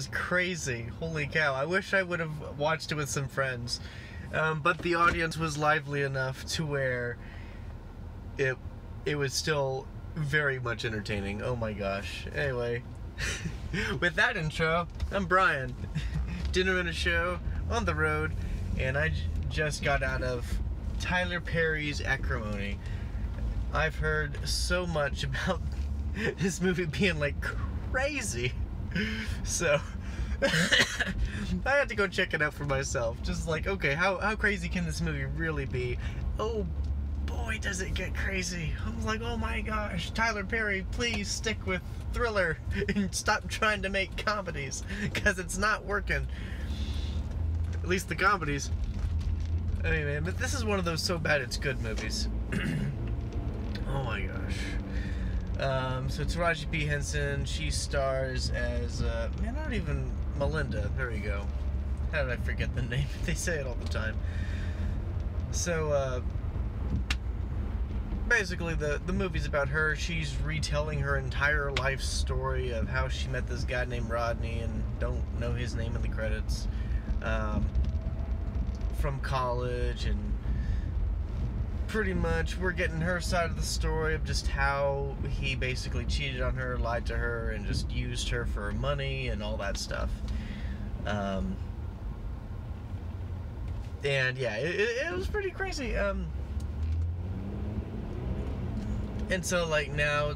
was crazy. Holy cow. I wish I would have watched it with some friends. But the audience was lively enough to where it was still very much entertaining. Oh my gosh. Anyway, with that intro, I'm Brian. Dinner and a show, on the road, and I just got out of Tyler Perry's Acrimony. I've heard so much about this movie being like crazy, so I had to go check it out for myself. Just like, okay, how crazy can this movie really be? Oh boy, does it get crazy. I was like, oh my gosh, Tyler Perry, please stick with thriller and stop trying to make comedies, because it's not working. At least the comedies. Anyway, but this is one of those so bad it's good movies. Oh my gosh. So Taraji P. Henson, she stars as, man, not even Melinda. There you go. How did I forget the name? They say it all the time. So, basically the movie's about her. She's retelling her entire life story of how she met this guy named Rodney, and don't know his name in the credits, from college, and pretty much we're getting her side of the story of just how he basically cheated on her, lied to her, and just used her for money and all that stuff. And yeah, it was pretty crazy. And so like now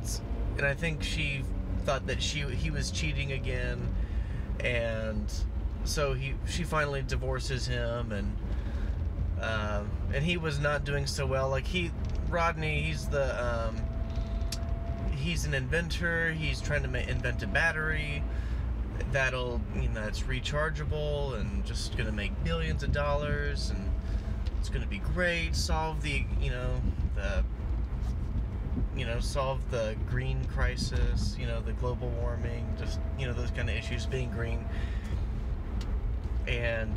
and I think she thought that he was cheating again, and so she finally divorces him, and he was not doing so well. Like Rodney, he's an inventor. He's trying to invent a battery that'll, it's rechargeable and just gonna make billions of dollars, and it's gonna be great. Solve solve the green crisis, the global warming, just, those kind of issues, being green. And,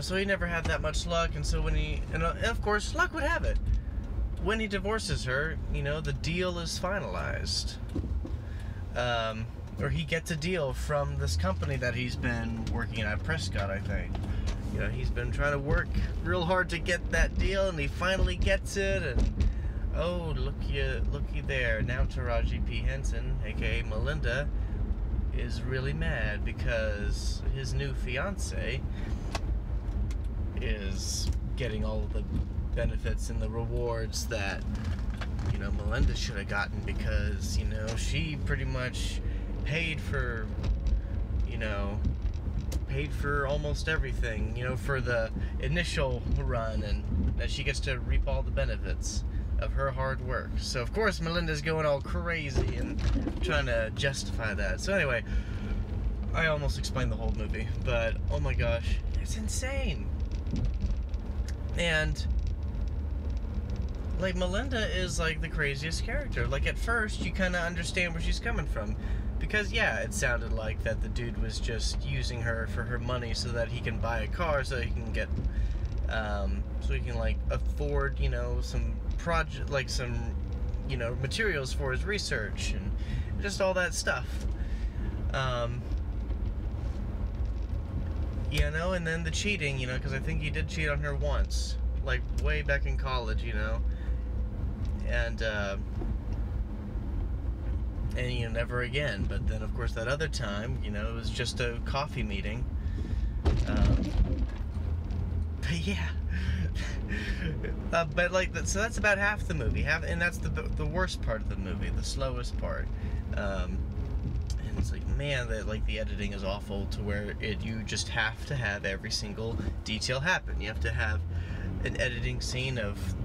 so he never had that much luck, and so and of course, luck would have it, when he divorces her, the deal is finalized. Or he gets a deal from this company that he's been working at, Prescott, I think. He's been trying to work real hard to get that deal, and he finally gets it, and oh, looky there. Now Taraji P. Henson, aka Melinda, is really mad because his new fiance is getting all of the benefits and the rewards that, Melinda should have gotten, because, she pretty much paid for almost everything, for the initial run, and that she gets to reap all the benefits of her hard work. So of course Melinda's going all crazy and trying to justify that. So anyway, I almost explained the whole movie, but oh my gosh, it's insane. And like, Melinda is like the craziest character. Like, at first you kind of understand where she's coming from, because yeah, it sounded like that the dude was just using her for her money so that he can buy a car, so he can get like afford, some project, like some, materials for his research and just all that stuff. And then the cheating, because I think he did cheat on her once, like way back in college, and never again. But then of course that other time, it was just a coffee meeting. But yeah. But like, so that's about half the movie, and that's the worst part of the movie, the slowest part. And it's like, man, the editing is awful, to where you just have to have every single detail happen. You have to have an editing scene of,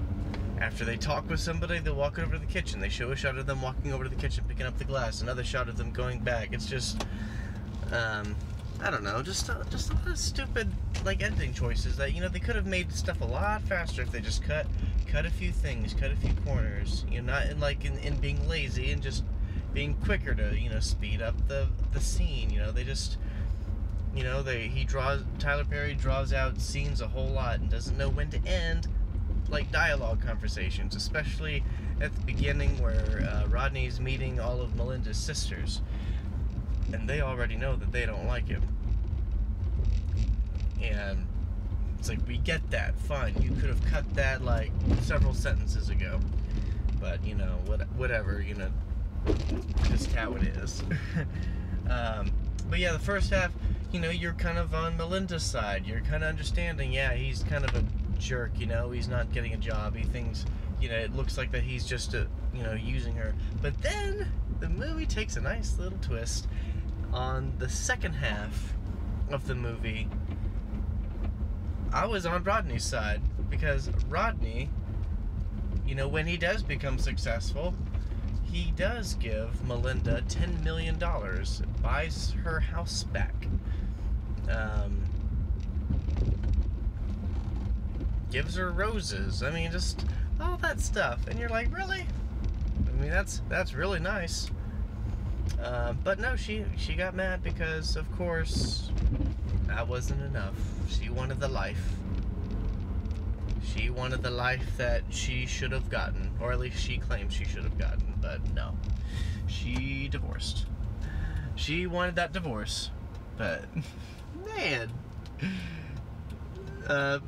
after they talk with somebody, they'll walk over to the kitchen. They show a shot of them walking over to the kitchen, picking up the glass, another shot of them going back. It's just, I don't know, just a lot of stupid, like, editing choices that, they could have made stuff a lot faster if they just cut a few things, cut a few corners, not in being lazy, and just being quicker to, speed up the scene. They just, Tyler Perry draws out scenes a whole lot and doesn't know when to end, like, dialogue conversations, especially at the beginning where Rodney's meeting all of Melinda's sisters. and they already know that they don't like him. And it's like, we get that, fine, you could have cut that like several sentences ago, but you know, whatever, you know, just how it is. But yeah, the first half, you know, you're kind of on Melinda's side. You're kind of understanding, yeah, he's kind of a jerk, you know, he's not getting a job, he thinks, you know, it looks like that he's just, you know, using her. But then the movie takes a nice little twist on the second half of the movie. I was on Rodney's side, because Rodney, you know, when he does become successful, he does give Melinda $10 million, buys her house back, gives her roses, I mean, just all that stuff, and you're like, really? I mean, that's really nice. But no, she got mad because, of course, that wasn't enough. She wanted the life. She wanted the life that she should have gotten, or at least she claimed she should have gotten, but no. She divorced. She wanted that divorce, but, man.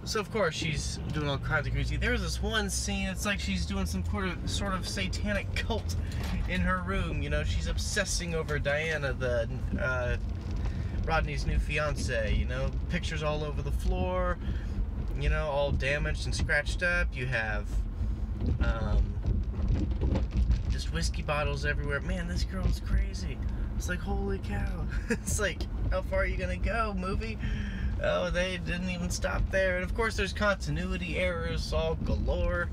So of course she's doing all kinds of crazy. There's this one scene, it's like she's doing some sort of satanic cult in her room, you know, she's obsessing over Diana, the, Rodney's new fiance, you know, pictures all over the floor, you know, all damaged and scratched up. You have, just whiskey bottles everywhere. Man, this girl's crazy. It's like, holy cow. It's like, how far are you gonna go, movie? Oh, they didn't even stop there. And of course there's continuity errors all galore.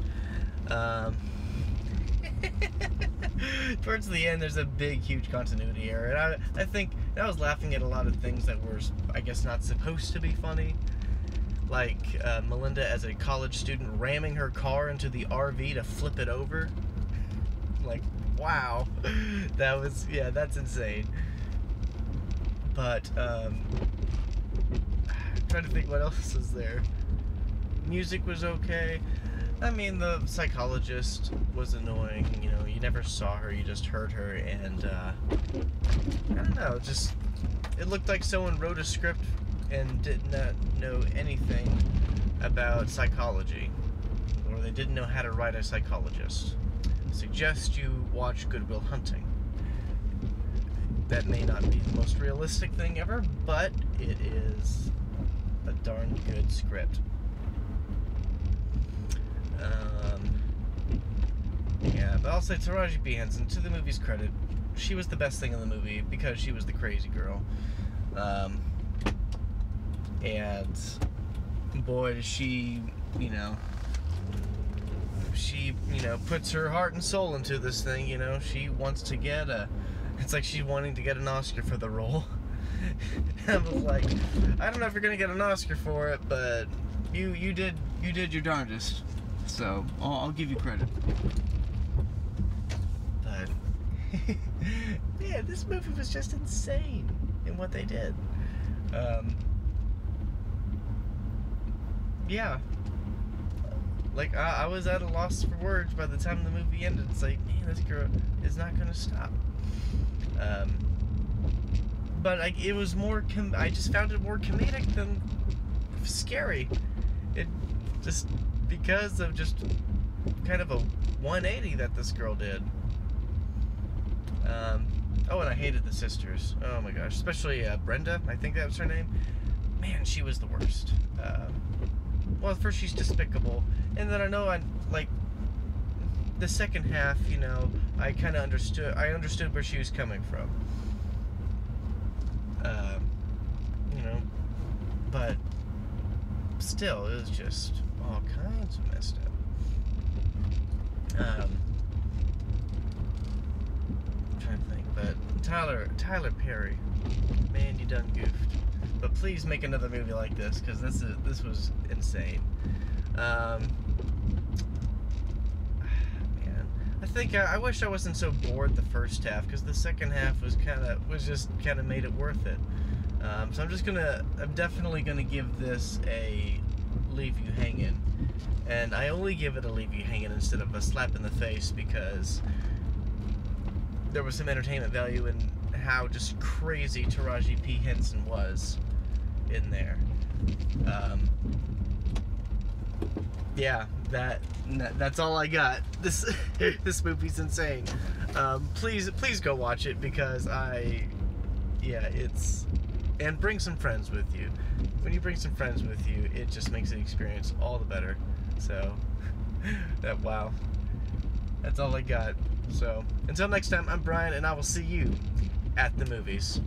Towards the end there's a big, huge continuity error. And I think I was laughing at a lot of things that were, I guess, not supposed to be funny. Like Melinda as a college student ramming her car into the RV to flip it over. Like, wow. That was, yeah, that's insane. But, trying to think what else is there. Music was okay. I mean, the psychologist was annoying. You know, you never saw her, you just heard her, and I don't know, just it looked like someone wrote a script and did not know anything about psychology, or they didn't know how to write a psychologist. I suggest you watch Good Will Hunting. That may not be the most realistic thing ever, but it is a darn good script. Yeah, but I'll say Taraji P. Henson, to the movie's credit, she was the best thing in the movie because she was the crazy girl. And boy, does she, you know, puts her heart and soul into this thing, you know. She wants to get it's like she's wanting to get an Oscar for the role. I was like, I don't know if you're gonna get an Oscar for it, but you did your darndest, so I'll give you credit. But yeah, this movie was just insane in what they did. Yeah, like I was at a loss for words by the time the movie ended. It's like, man, this girl is not gonna stop. But it was more, I just found it more comedic than scary. It just, because of just kind of a 180 that this girl did. Oh, and I hated the sisters. Oh my gosh, especially Brenda, I think that was her name. Man, she was the worst. Well, first she's despicable, and then like, the second half, you know, I kind of understood where she was coming from. You know, but still, it was just all kinds of messed up. I'm trying to think, but Tyler Perry, man, you done goofed. But please make another movie like this, because this was insane. Man, I think I wish I wasn't so bored the first half, because the second half was just kind of made it worth it. So I'm definitely gonna give this a leave you hanging, and I only give it a leave you hanging instead of a slap in the face, because there was some entertainment value in how just crazy Taraji P. Henson was in there. Yeah, that's all I got. This movie's insane. Please go watch it, because and bring some friends with you. When you bring some friends with you, it just makes the experience all the better. So, wow. That's all I got. So, until next time, I'm Brian, and I will see you at the movies.